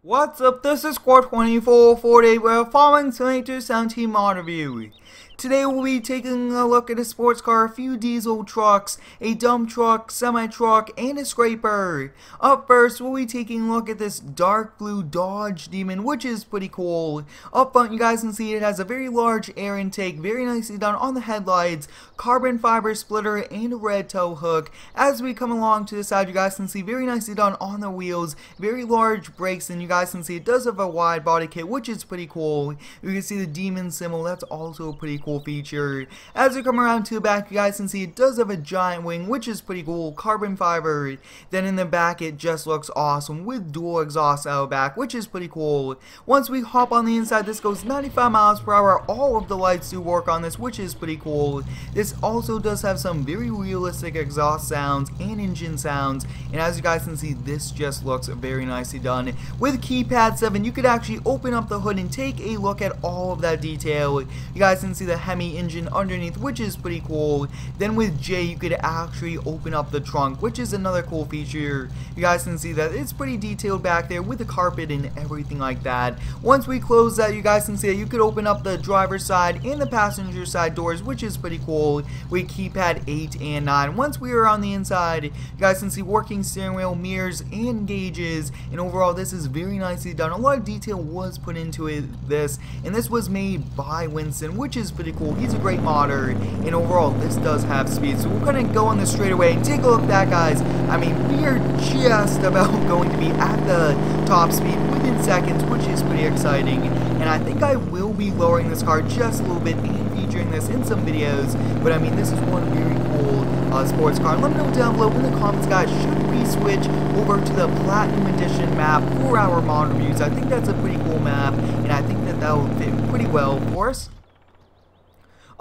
What's up, this is Squad 2448, we're following tonight to Sound Team Mod Review. Today we'll be taking a look at a sports car, a few diesel trucks, a dump truck, semi-truck, and a scraper. Up first, we'll be taking a look at this dark blue Dodge Demon, which is pretty cool. Up front, you guys can see it has a very large air intake, very nicely done on the headlights, carbon fiber splitter, and a red tow hook. As we come along to the side, you guys can see very nicely done on the wheels, very large brakes, and you guys can see it does have a wide body kit, which is pretty cool. You can see the Demon symbol, that's also pretty cool feature. As we come around to the back, you guys can see it does have a giant wing, which is pretty cool, carbon fiber. Then in the back it just looks awesome with dual exhaust out back, which is pretty cool. Once we hop on the inside, this goes 95 miles per hour. All of the lights do work on this, which is pretty cool. This also does have some very realistic exhaust sounds and engine sounds, and as you guys can see, this just looks very nicely done. With keypad 7, you could actually open up the hood and take a look at all of that detail. You guys can see the Hemi engine underneath, which is pretty cool. Then with J, you could actually open up the trunk, which is another cool feature. You guys can see that it's pretty detailed back there with the carpet and everything like that. Once we close that, you guys can see that you could open up the driver's side and the passenger side doors, which is pretty cool, with keypad 8 and 9. Once we are on the inside, you guys can see working steering wheel, mirrors, and gauges, and overall this is very nicely done. A lot of detail was put into this, and this was made by Winston, which is pretty cool. He's a great modder, and overall this does have speed, so we're gonna go on this straightaway and take a look at that, guys. I mean, we are just about going to be at the top speed within seconds, which is pretty exciting, and I think I will be lowering this car just a little bit and featuring this in some videos. But I mean, this is one very cool sports car. Let me know down below in the comments, guys, should we switch over to the Platinum Edition map for our mod reviews? I think that's a pretty cool map, and I think that will fit pretty well for us.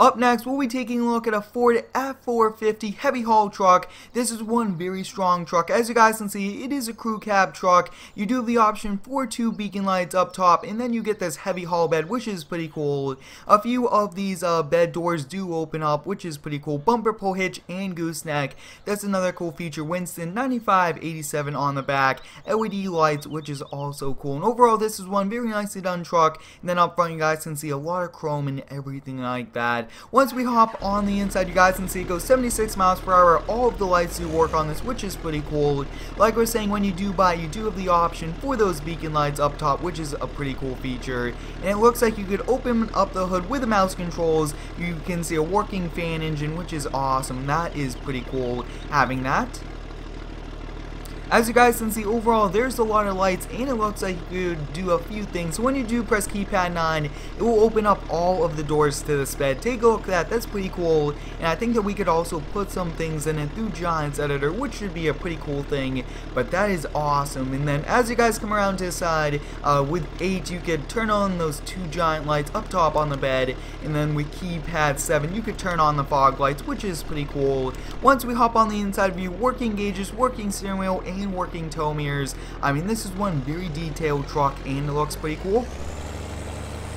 Up next, we'll be taking a look at a Ford F450 heavy haul truck. This is one very strong truck. As you guys can see, it is a crew cab truck. You do have the option for 2 beacon lights up top, and then you get this heavy haul bed, which is pretty cool. A few of these bed doors do open up, which is pretty cool. Bumper pull hitch and gooseneck. That's another cool feature. Winston 9587 on the back. LED lights, which is also cool. And overall, this is one very nicely done truck. And then up front, you guys can see a lot of chrome and everything like that. Once we hop on the inside, you guys can see it goes 76 miles per hour. All of the lights do work on this, which is pretty cool. Like I was saying, when you do buy, you do have the option for those beacon lights up top, which is a pretty cool feature. And it looks like you could open up the hood with the mouse controls. You can see a working fan engine, which is awesome. That is pretty cool having that. As you guys can see, overall there's a lot of lights, and it looks like you could do a few things. So when you do press keypad 9, it will open up all of the doors to this bed. Take a look at that, that's pretty cool. And I think that we could also put some things in it through Giants Editor, which should be a pretty cool thing. But that is awesome. And then as you guys come around to the side, with 8 you could turn on those 2 giant lights up top on the bed. And then with keypad 7 you could turn on the fog lights, which is pretty cool. Once we hop on the inside view, working gauges, working steering wheel, and working tow mirrors. I mean, this is one very detailed truck, and it looks pretty cool.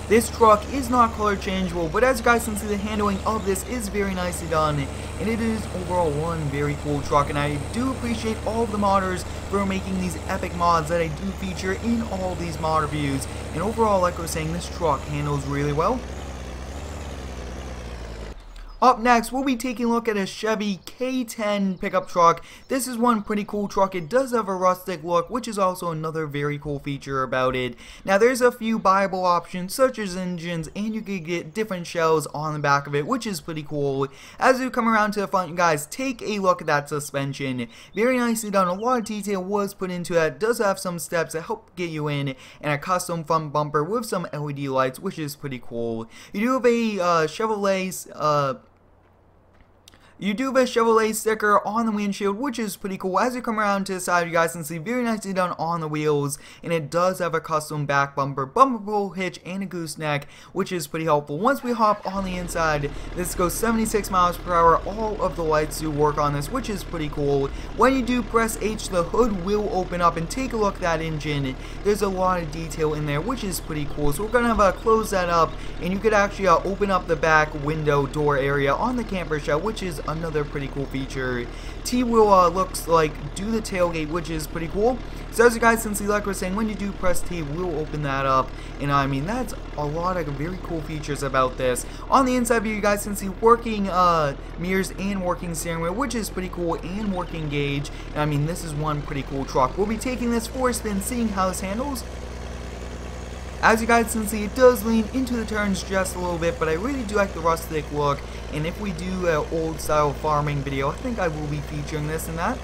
This truck is not color changeable, but as you guys can see, the handling of this is very nicely done, and it is overall one very cool truck. And I do appreciate all of the modders for making these epic mods that I do feature in all these mod reviews. And overall, like I was saying, this truck handles really well. Up next, we'll be taking a look at a Chevy K10 pickup truck. This is one pretty cool truck. It does have a rustic look, which is also another very cool feature about it. Now, there's a few buyable options, such as engines, and you could get different shells on the back of it, which is pretty cool. As you come around to the front, you guys, take a look at that suspension. Very nicely done. A lot of detail was put into that. It does have some steps that help get you in, and a custom front bumper with some LED lights, which is pretty cool. You do have a Chevrolet sticker on the windshield, which is pretty cool. As you come around to the side, you guys can see very nicely done on the wheels, and it does have a custom back bumper, bumper pull hitch, and a gooseneck, which is pretty helpful. Once we hop on the inside, this goes 76 miles per hour. All of the lights do work on this, which is pretty cool. When you do press H, the hood will open up, and take a look at that engine. There's a lot of detail in there, which is pretty cool. So we're gonna have close that up, and you could actually open up the back window door area on the camper shell, which is another pretty cool feature. T-wheel looks like do the tailgate, which is pretty cool. So as you guys can see, like we're saying, when you do press T, we'll open that up. And I mean, that's a lot of very cool features about this. On the inside view, you guys can see working mirrors and working steering wheel, which is pretty cool, and working gauge. And I mean, this is one pretty cool truck. We'll be taking this for a spin, seeing how this handles. As you guys can see, it does lean into the turns just a little bit, but I really do like the rustic look. And if we do an old style farming video, I think I will be featuring this and that.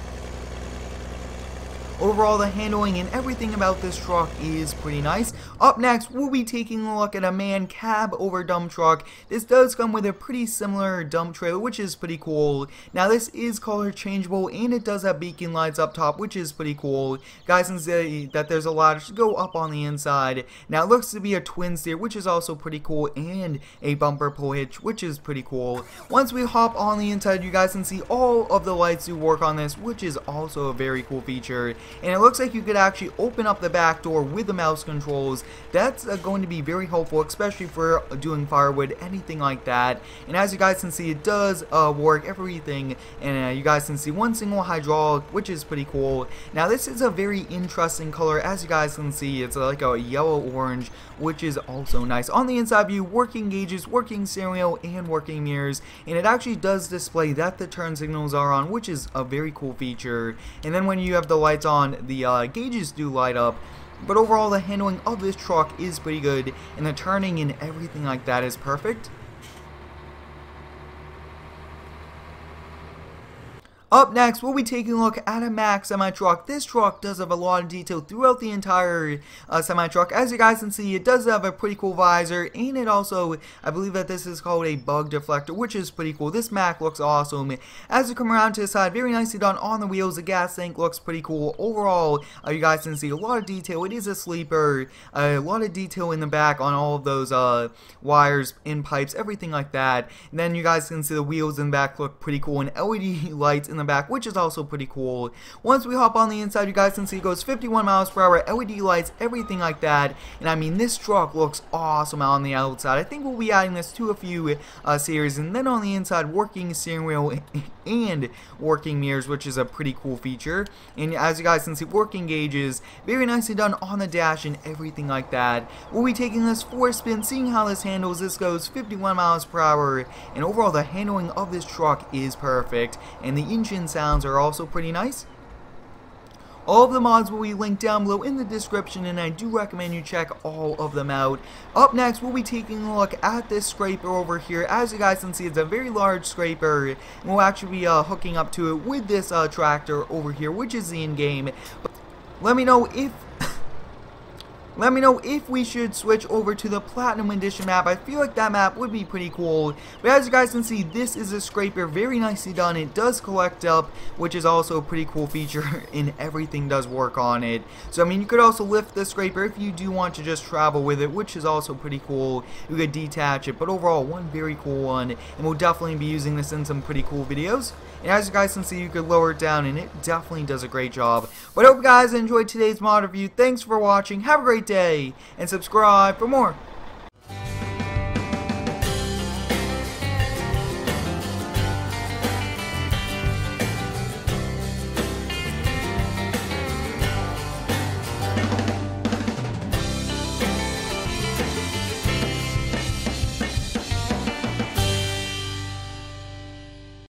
Overall, the handling and everything about this truck is pretty nice. Up next, we'll be taking a look at a man cab over dump truck. This does come with a pretty similar dump trailer, which is pretty cool. Now, this is color changeable, and it does have beacon lights up top, which is pretty cool. Guys can see that there's a ladder to go up on the inside. Now, it looks to be a twin steer, which is also pretty cool, and a bumper pull hitch, which is pretty cool. Once we hop on the inside, you guys can see all of the lights do work on this, which is also a very cool feature. And it looks like you could actually open up the back door with the mouse controls. That's going to be very helpful, especially for doing firewood, anything like that. And as you guys can see, it does work everything. And you guys can see one single hydraulic, which is pretty cool. Now this is a very interesting color. As you guys can see, it's like a yellow-orange, which is also nice. On the inside view, working gauges, working steering wheel, and working mirrors. And it actually does display that the turn signals are on, which is a very cool feature. And then when you have the lights on, the gauges do light up. But overall, the handling of this truck is pretty good, and the turning and everything like that is perfect. Up next, we'll be taking a look at a Mack semi-truck. This truck does have a lot of detail throughout the entire semi-truck. As you guys can see, it does have a pretty cool visor, and it also, I believe that this is called a bug deflector, which is pretty cool. This Mack looks awesome. As you come around to the side, very nicely done on the wheels. The gas tank looks pretty cool. Overall, you guys can see a lot of detail. It is a sleeper. A lot of detail in the back on all of those wires and pipes, everything like that. And then you guys can see the wheels in the back look pretty cool, and LED lights in the back, which is also pretty cool. Once we hop on the inside, you guys can see it goes 51 miles per hour, LED lights, everything like that. And I mean, this truck looks awesome on the outside. I think we'll be adding this to a few series. And then on the inside, working steering wheel and working mirrors, which is a pretty cool feature. And as you guys can see, working gauges, very nicely done on the dash and everything like that. We'll be taking this for a spin, seeing how this handles. This goes 51 miles per hour, and overall the handling of this truck is perfect, and the engine sounds are also pretty nice. All of the mods will be linked down below in the description, and I do recommend you check all of them out. Up next, we'll be taking a look at this scraper over here. As you guys can see, it's a very large scraper, and we'll actually be hooking up to it with this tractor over here, which is the in-game. Let me know if we should switch over to the Platinum Edition map. I feel like that map would be pretty cool. But as you guys can see, this is a scraper, very nicely done. It does collect up, which is also a pretty cool feature, and everything does work on it. So I mean, you could also lift the scraper if you do want to just travel with it, which is also pretty cool. You could detach it, but overall, one very cool one, and we'll definitely be using this in some pretty cool videos. And as you guys can see, you could lower it down, and it definitely does a great job. But I hope you guys enjoyed today's mod review. Thanks for watching. Have a great day, and subscribe for more.